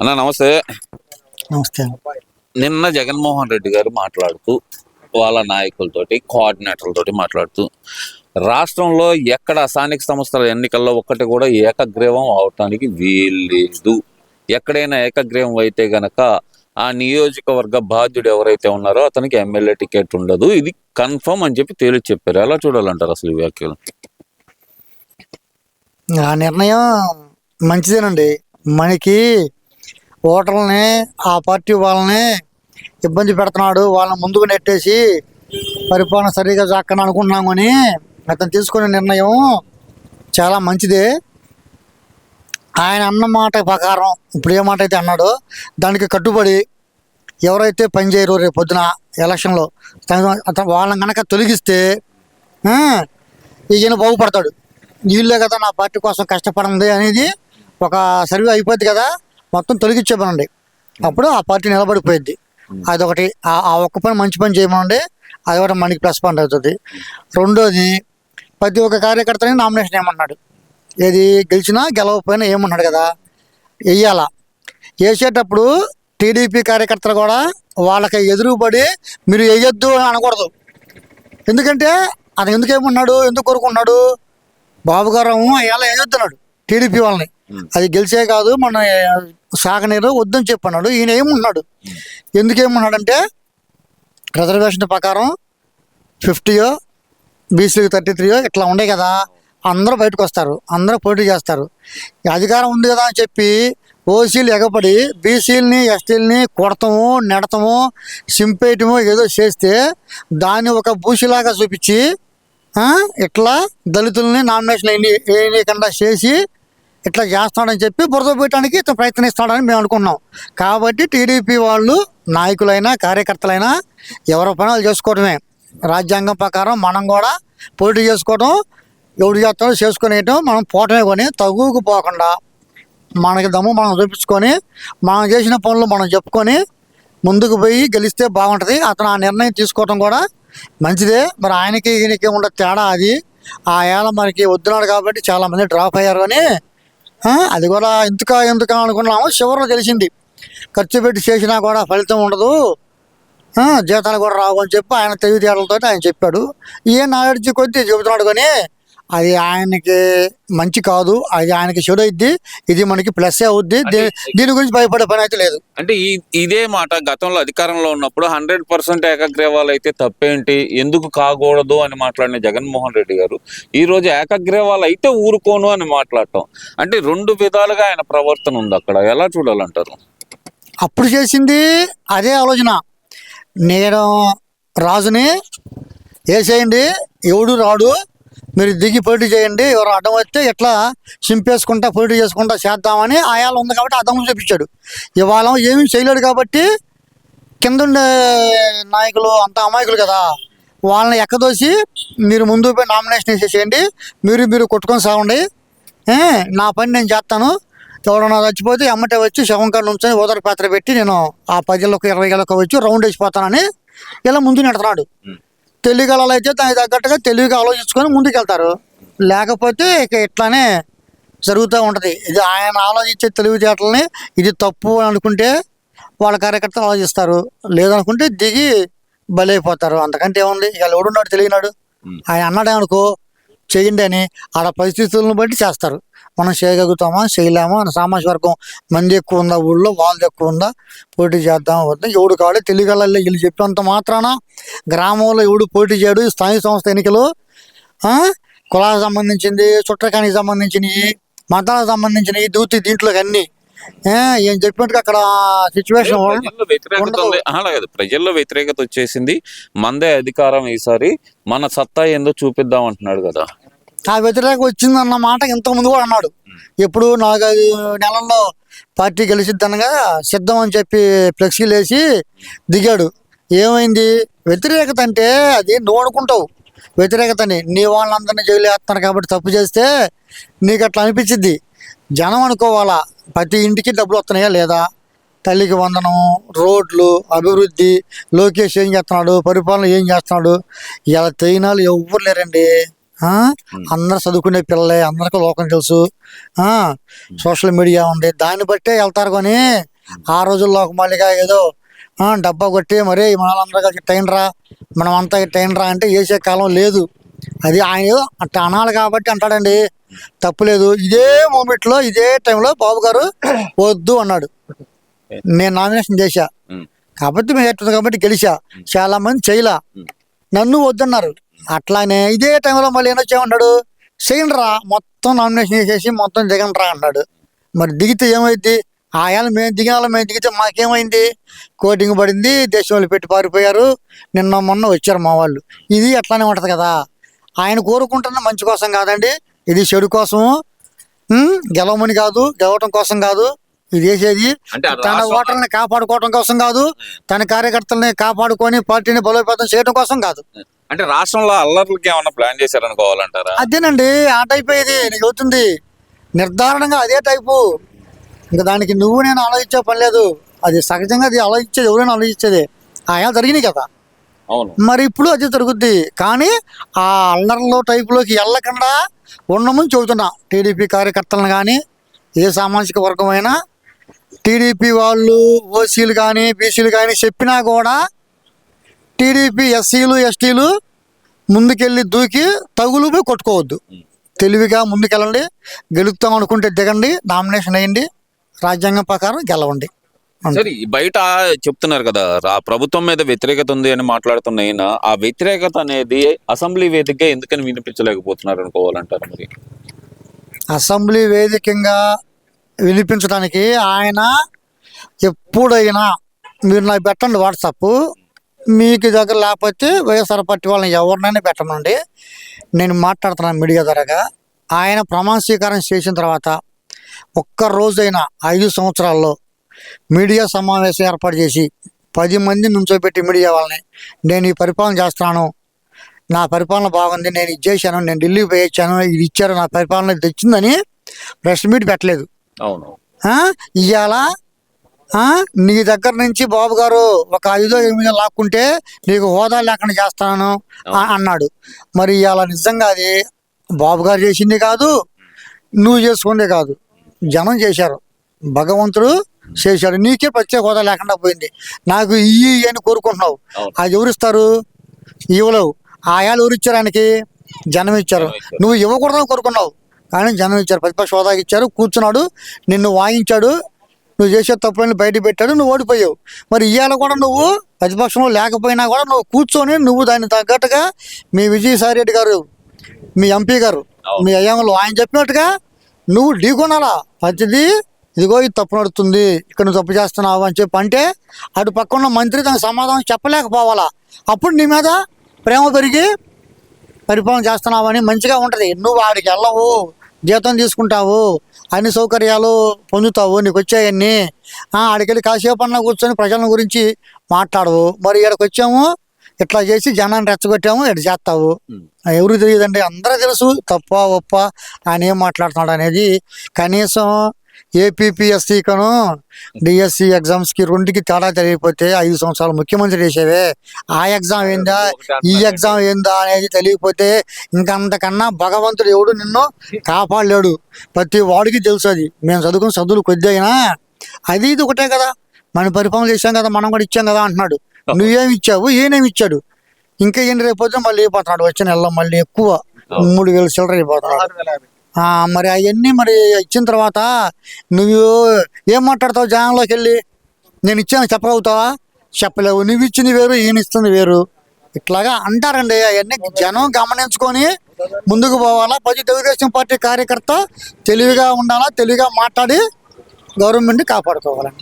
అన్న నమస్తే. నమస్తే. నిన్న జగన్మోహన్ రెడ్డి గారు మాట్లాడుతూ వాళ్ళ నాయకులతోటి కోఆర్డినేటర్లతోటి మాట్లాడుతూ రాష్ట్రంలో ఎక్కడ స్థానిక సంస్థల ఎన్నికల్లో ఒక్కటి కూడా ఏకగ్రీవం అవటానికి వీల్లేదు, ఎక్కడైనా ఏకగ్రీవం అయితే గనక ఆ నియోజకవర్గ బాధ్యుడు ఎవరైతే ఉన్నారో అతనికి ఎమ్మెల్యే టికెట్ ఉండదు, ఇది కన్ఫర్మ్ అని చెప్పి తేల్చి చెప్పారు. ఎలా చూడాలంటారు అసలు ఈ వ్యాఖ్యలు? ఆ నిర్ణయం మంచిదేనండి. మనకి ఓటర్లని ఆ పార్టీ వాళ్ళని ఇబ్బంది పెడుతున్నాడు, వాళ్ళని ముందుకు నెట్టేసి పరిపాలన సరిగా సాక్కని అనుకుంటున్నాం అని అతను తీసుకునే నిర్ణయం చాలా మంచిదే. ఆయన అన్న మాట ప్రకారం ఇప్పుడు ఏ మాట అయితే అన్నాడో దానికి కట్టుబడి ఎవరైతే పనిచేయరు రేపు పొద్దున ఎలక్షన్లో వాళ్ళని కనుక తొలగిస్తే ఈయన బాగుపడతాడు. వీళ్ళే కదా నా పార్టీ కోసం కష్టపడింది అనేది ఒక సర్వే అయిపోద్ది కదా, మొత్తం తొలగించేమనండి, అప్పుడు ఆ పార్టీ నిలబడిపోయింది. అదొకటి, ఆ ఒక్క పని మంచి పని చేయమనండి, అది ఒకటి మనకి ప్లస్ పాయింట్ అవుతుంది. రెండోది, ప్రతి ఒక్క కార్యకర్తని నామినేషన్ ఏమన్నాడు, ఏది గెలిచినా గెలవకపోయినా ఏమన్నాడు కదా, వెయ్యాలా. వేసేటప్పుడు టీడీపీ కార్యకర్తలు కూడా వాళ్ళకి ఎదురుపడి మీరు వేయొద్దు అని అనకూడదు. ఎందుకంటే అతను ఎందుకేమన్నాడు, ఎందుకు కోరుకున్నాడు, బాబు గారు అలా వేయొద్దున్నాడు టీడీపీ వాళ్ళని, అది గెలిచే కాదు మన సాగనీరు వద్దని చెప్పన్నాడు. ఈయన ఏమున్నాడు, ఎందుకేమన్నాడంటే రిజర్వేషన్ ప్రకారం 50 బీసీలకు 33 ఇట్లా ఉండే కదా, అందరూ బయటకు వస్తారు, అందరూ పోటీ చేస్తారు, అధికారం ఉంది కదా అని చెప్పి ఓసీలు ఎగపడి బీసీలని ఎస్టీలని కొడతాము నెడతాము సింపేయటము ఏదో చేస్తే దాన్ని ఒక బూసిలాగా చూపించి ఇట్లా దళితుల్ని నామినేషన్ వేయకుండా చేసి ఇట్లా చేస్తాడని చెప్పి బురద పెట్టడానికి ఇతను ప్రయత్నిస్తాడని మేము అనుకున్నాం. కాబట్టి టీడీపీ వాళ్ళు నాయకులైనా కార్యకర్తలైనా ఎవరి పనులు చేసుకోవడమే, రాజ్యాంగం ప్రకారం మనం కూడా పోటీ చేసుకోవడం, ఎవడు చేస్తాడో చేసుకునేయటం, మనం పోవటమే. కొని తగుకు పోకుండా మనకి దమ్ము మనం చూపించుకొని మనం చేసిన పనులు మనం చెప్పుకొని ముందుకు పోయి గెలిస్తే బాగుంటుంది. అతను ఆ నిర్ణయం తీసుకోవడం కూడా మంచిదే. మరి ఆయనకి ఈయనకి ఉండదు తేడా, అది ఆ ఏళ మనకి వద్దున్నాడు కాబట్టి చాలామంది డ్రాప్ అయ్యారు అని అది కూడా ఎందుకు అనుకున్నాము. చివరిలో తెలిసింది ఖర్చు పెట్టి చేసినా కూడా ఫలితం ఉండదు, జీతాలు కూడా రావు అని చెప్పి ఆయన తెలివితేటలతో ఆయన చెప్పాడు. ఈయన నాలెడ్జ్ కొద్దీ చెబుతున్నాడు, కానీ అది ఆయనకి మంచి కాదు, అది ఆయనకి చెడు అయింది, ఇది మనకి ప్లస్ అవుద్ది. దీని గురించి భయపడే పని అయితే లేదు. అంటే ఇదే మాట గతంలో అధికారంలో ఉన్నప్పుడు 100% ఏకగ్రీవాలు అయితే తప్పేంటి, ఎందుకు కాకూడదు అని మాట్లాడిన జగన్మోహన్ రెడ్డి గారు ఈ రోజు ఏకగ్రీవాలు అయితే ఊరుకోను అని మాట్లాడటం, అంటే రెండు విధాలుగా ఆయన ప్రవర్తన ఉంది అక్కడ. ఎలా చూడాలంటారు? అప్పుడు చేసింది అదే ఆలోచన, నేను రాజుని వేసేయండి, ఎవడు రాడు, మీరు దిగి పోటీ చేయండి, ఎవరు అడ్డం వస్తే ఎట్లా సింపేసుకుంటా పోటీ చేసుకుంటా చేద్దామని ఆయాలు ఉంది కాబట్టి అర్థం చూపించాడు. ఇవాళ ఏమీ చేయలేడు కాబట్టి కిందుండే నాయకులు అంత అమాయకులు కదా, వాళ్ళని ఎక్కదోసి మీరు ముందు పోయి నామినేషన్ వేసేసేయండి, మీరు కొట్టుకొని సాగండి, నా పని నేను చేస్తాను, ఎవరన్నా చచ్చిపోతే అమ్మటే వచ్చి శవం కాడ నుంచి ఓదర పాత్ర పెట్టి నేను ఆ 10 ఏళ్ళకు 20 ఏళ్ళకు వచ్చి రౌండ్ వేసిపోతానని ఇలా ముందు నెడుతున్నాడు. తెలివిగలలో అయితే దానికి తగ్గట్టుగా తెలివిగా ఆలోచించుకొని ముందుకెళ్తారు, లేకపోతే ఇక ఇట్లానే జరుగుతూ ఉంటుంది. ఇది ఆయన ఆలోచించే తెలివితేటలని ఇది తప్పు అని అనుకుంటే వాళ్ళ కార్యకర్తలు ఆలోచిస్తారు, లేదనుకుంటే దిగి బలైపోతారు. అంతకంటే ఏముంది, ఇక ఎవడున్నాడు తెలియనాడు, ఆయన అన్నాడేమనుకో చేయండి అని ఆడ పరిస్థితులను బట్టి చేస్తారు. మనం చేయగలుగుతామా చేయలేమా, సామాజిక వర్గం మంది ఎక్కువ ఉందా, ఊళ్ళో వాళ్ళది ఎక్కువ ఉందా, పోటీ చేద్దామా వద్దా, ఎవడు కావాలి తెలియగల వీళ్ళు చెప్పినంత మాత్రాన గ్రామంలో ఎవడు పోటీ చేయడు. స్థానిక సంస్థ ఎన్నికలు కులాలకు సంబంధించింది, చుట్టకానికి సంబంధించినవి, మతాలకు సంబంధించినవి దీంట్లోకి అన్ని ఏం చెప్పినట్టుగా అక్కడ సిచ్యువేషన్ ప్రజల్లో వ్యతిరేకత వచ్చేసింది, మందే అధికారం ఈసారి, మన సత్తా ఏందో చూపిద్దాం అంటున్నాడు కదా. ఆ వ్యతిరేకత వచ్చిందన్న మాట ఇంతకుముందు కూడా అన్నాడు. ఎప్పుడు 4-5 నెలల్లో పార్టీ గెలిచిద్దనగా సిద్ధం అని చెప్పి ఫ్లెక్సీలు వేసి దిగాడు. ఏమైంది వ్యతిరేకత అంటే, అది నువ్వు అనుకుంటావు వ్యతిరేకతని, నీ వాళ్ళందరినీ జైలు వేస్తున్నారు కాబట్టి తప్పు చేస్తే నీకు అట్లా అనిపించింది. జనం అనుకోవాలా ప్రతి ఇంటికి డబ్బులు వస్తున్నాయా లేదా, తల్లికి వందనం, రోడ్లు, అభివృద్ధి, లోకేష్ ఏం చేస్తున్నాడు, పరిపాలన ఏం చేస్తున్నాడు, ఇలా తెగినాలు ఎవ్వరు లేరండి. అందరు చదువుకునే పిల్లలే, అందరికీ లోకం తెలుసు, సోషల్ మీడియా ఉంది, దాన్ని బట్టే వెళ్తారు. కానీ ఆ రోజుల్లో ఒక మళ్ళీగా ఏదో డబ్బా కొట్టి మరే మనలందరూ కలిసి ట్రైన్ రా, మనం అంతా ట్రైన్ రా అంటే వేసే కాలం లేదు. అది ఆయన ఏదో అట్లా అనాలి కాబట్టి అంటాడండి, తప్పులేదు. ఇదే మూమెంట్లో ఇదే టైంలో బాబు గారు వద్దు అన్నాడు. నేను నామినేషన్ చేశా కాబట్టి మేము ఎట్టుంది కాబట్టి గెలిచా. చాలా మంది చేయలా, నన్ను వద్దన్నారు. అట్లానే ఇదే టైంలో మళ్ళీ ఏమన్నాడు, చేయండి రా మొత్తం నామినేషన్ చేసేసి మొత్తం దిగండి రా అన్నాడు. మరి దిగితే ఏమైంది? ఆయాలు మేము దిగిన మేము దిగితే మాకేమైంది? కోటింగ్ పడింది, దేశం వాళ్ళు పెట్టి పారిపోయారు. నిన్న మొన్న వచ్చారు మా వాళ్ళు. ఇది అట్లానే ఉంటది కదా. ఆయన కోరుకుంటున్న మంచి కోసం కాదండి, ఇది చెడు కోసం. గెలవమని కాదు, గెలవటం కోసం కాదు ఇది చేసేది. తన ఓటర్ని కాపాడుకోవటం కోసం కాదు, తన కార్యకర్తల్ని కాపాడుకొని పార్టీని బలోపేతం చేయడం కోసం కాదు. అంటే రాష్ట్రంలో అల్లర్లకి ఏమన్నా ప్లాన్ చేశారనుకోవాలంటారా? అదేనండి ఆ టైప్. ఇది నీకు అవుతుంది నిర్ధారణంగా అదే టైపు. ఇంకా దానికి నువ్వు నేను ఆలోచించే పని లేదు. అది సహజంగా అది ఆలోచించేది, ఎవరైనా ఆలోచించేది. ఆయా జరిగినాయి కదా. అవును. మరి ఇప్పుడు అది జరుగుద్ది. కానీ ఆ అల్లర్లో టైపులోకి వెళ్ళకుండా ఉండమని చెబుతున్నా. టీడీపీ కార్యకర్తలను కానీ ఏ సామాజిక వర్గమైనా, టీడీపీ వాళ్ళు ఓసీలు కానీ బీసీలు కానీ చెప్పినా కూడా టీడీపీ ఎస్సీలు ఎస్టీలు ముందుకెళ్ళి దూకి తగులుపై కొట్టుకోవద్దు. తెలివిగా ముందుకెళ్ళండి. గెలుపుతాం అనుకుంటే దిగండి, నామినేషన్ వేయండి, రాజ్యాంగం ప్రకారం గెలవండి. సరే, బయట చెప్తున్నారు కదా ప్రభుత్వం మీద వ్యతిరేకత ఉంది అని మాట్లాడుతున్న ఈయన, ఆ వ్యతిరేకత అనేది అసెంబ్లీ వేదికగా ఎందుకని వినిపించలేకపోతున్నారు అనుకోవాలంటారు? మరి అసెంబ్లీ వేదికగా వినిపించడానికి ఆయన ఎప్పుడైనా మీరు నాకు పెట్టండి వాట్సాప్, మీకు దగ్గర లేకపోతే వైఎస్ఆర్ పార్టీ వాళ్ళని ఎవరినైనా పెట్టనండి, నేను మాట్లాడుతున్నాను మీడియా ద్వారాగా. ఆయన ప్రమాణ స్వీకారం చేసిన తర్వాత ఒక్కరోజైనా 5 సంవత్సరాల్లో మీడియా సమావేశం ఏర్పాటు చేసి 10 మంది నుంచోబెట్టి మీడియా వాళ్ళని, నేను ఈ పరిపాలన చేస్తున్నాను, నా పరిపాలన బాగుంది, నేను ఇది చేశాను, నేను ఢిల్లీకి పోయి వచ్చాను, ఇది ఇచ్చారు, నా పరిపాలన తెచ్చిందని ప్రెస్ మీట్ పెట్టలేదు. అవును. ఇవాళ నీ దగ్గర నుంచి బాబు గారు ఒక 5-8 లాక్కుంటే నీకు హోదా లేకుండా చేస్తాను అన్నాడు. మరి ఇవాళ నిజంగా అది బాబు గారు చేసింది కాదు, నువ్వు చేసుకుందే కాదు, జనం చేశారు, భగవంతుడు చేశాడు. నీకే ప్రత్యేక హోదా లేకుండా పోయింది. నాకు ఇయ్యి అని కోరుకుంటున్నావు, అది ఎవరిస్తారు? ఇవ్వలేవు. ఆయాలు ఎవరు ఇచ్చారు? ఆయనకి జనం ఇచ్చారు. నువ్వు ఇవ్వకూడదని కోరుకున్నావు కానీ జనం ఇచ్చారు, ప్రతిపక్ష హోదా ఇచ్చారు, కూర్చున్నాడు, నిన్ను వాయించాడు, నువ్వు చేసే తప్పులని బయట పెట్టాడు, నువ్వు ఓడిపోయావు. మరి ఇవాళ కూడా నువ్వు ప్రతిపక్షంలో లేకపోయినా కూడా నువ్వు కూర్చొని నువ్వు దాన్ని తగ్గట్టుగా మీ విజయసాయి రెడ్డి గారు, మీ ఎంపీ గారు, మీ అయ్యంలో ఆయన చెప్పినట్టుగా నువ్వు ఢీకొనాలా. ప్రతిదీ ఇదిగో ఇది తప్పు నడుతుంది, ఇక్కడ నువ్వు తప్పు చేస్తున్నావు అని చెప్పి అంటే అటు పక్కన మంత్రి దానికి సమాధానం చెప్పలేకపోవాలా. అప్పుడు నీ మీద ప్రేమ పెరిగి పరిపాలన చేస్తున్నావని మంచిగా ఉంటుంది. నువ్వు ఆడికి వెళ్ళవు, జీతం తీసుకుంటావు, అన్ని సౌకర్యాలు పొందుతావు, నీకు వచ్చాయన్నీ. ఆడికెళ్ళి కాసేపు అన్న కూర్చొని ప్రజల గురించి మాట్లాడవు. మరి ఇక్కడికి వచ్చాము, ఇట్లా చేసి జనాన్ని రెచ్చగొట్టాము, ఇట్లా చేస్తావు. ఎవరికి తెలియదండి, అందరూ తెలుసు తప్ప ఒప్ప ఆయన ఏం మాట్లాడుతున్నాడు అనేది. కనీసం ఏపీపీఎస్సీ కను డిఎస్సి ఎగ్జామ్స్కి రెండుకి తేడా తెలియకపోతే 5 సంవత్సరాలు ముఖ్యమంత్రి చేసేవే, ఆ ఎగ్జామ్ ఏందా ఈ ఎగ్జామ్ ఏందా అనేది తెలియకపోతే ఇంకంతకన్నా భగవంతుడు ఎవడు నిన్ను కాపాడలేడు. ప్రతి వాడికి తెలుసు అది. మేము చదువుకున్న చదువులు కొద్ది అయినా అది ఇది ఒకటే కదా, మనం పరిపాలన చేసాం కదా, మనం కూడా ఇచ్చాం కదా అంటున్నాడు. నువ్వేమి ఇచ్చావు, ఈయనేమి ఇచ్చాడు? ఇంకా ఏంటి రేపొద్దు మళ్ళీ అయిపోతున్నాడు, వచ్చిన నెలలో మళ్ళీ ఎక్కువ 3,000 చిల్లర అయిపోతున్నాడు. మరి అవన్నీ మరి ఇచ్చిన తర్వాత నువ్వు ఏం మాట్లాడతావు? జనంలోకి వెళ్ళి నేను ఇచ్చాను చెప్పగలుగుతావా? చెప్పలేవు. నువ్వు ఇచ్చింది వేరు, ఈయన ఇస్తుంది వేరు, ఇట్లాగా అంటారండి. అవన్నీ జనం గమనించుకొని ముందుకు పోవాలా. ప్రతి తెలుగుదేశం పార్టీ కార్యకర్త తెలివిగా ఉండాలా, తెలివిగా మాట్లాడి గవర్నమెంట్ని కాపాడుకోవాలండి.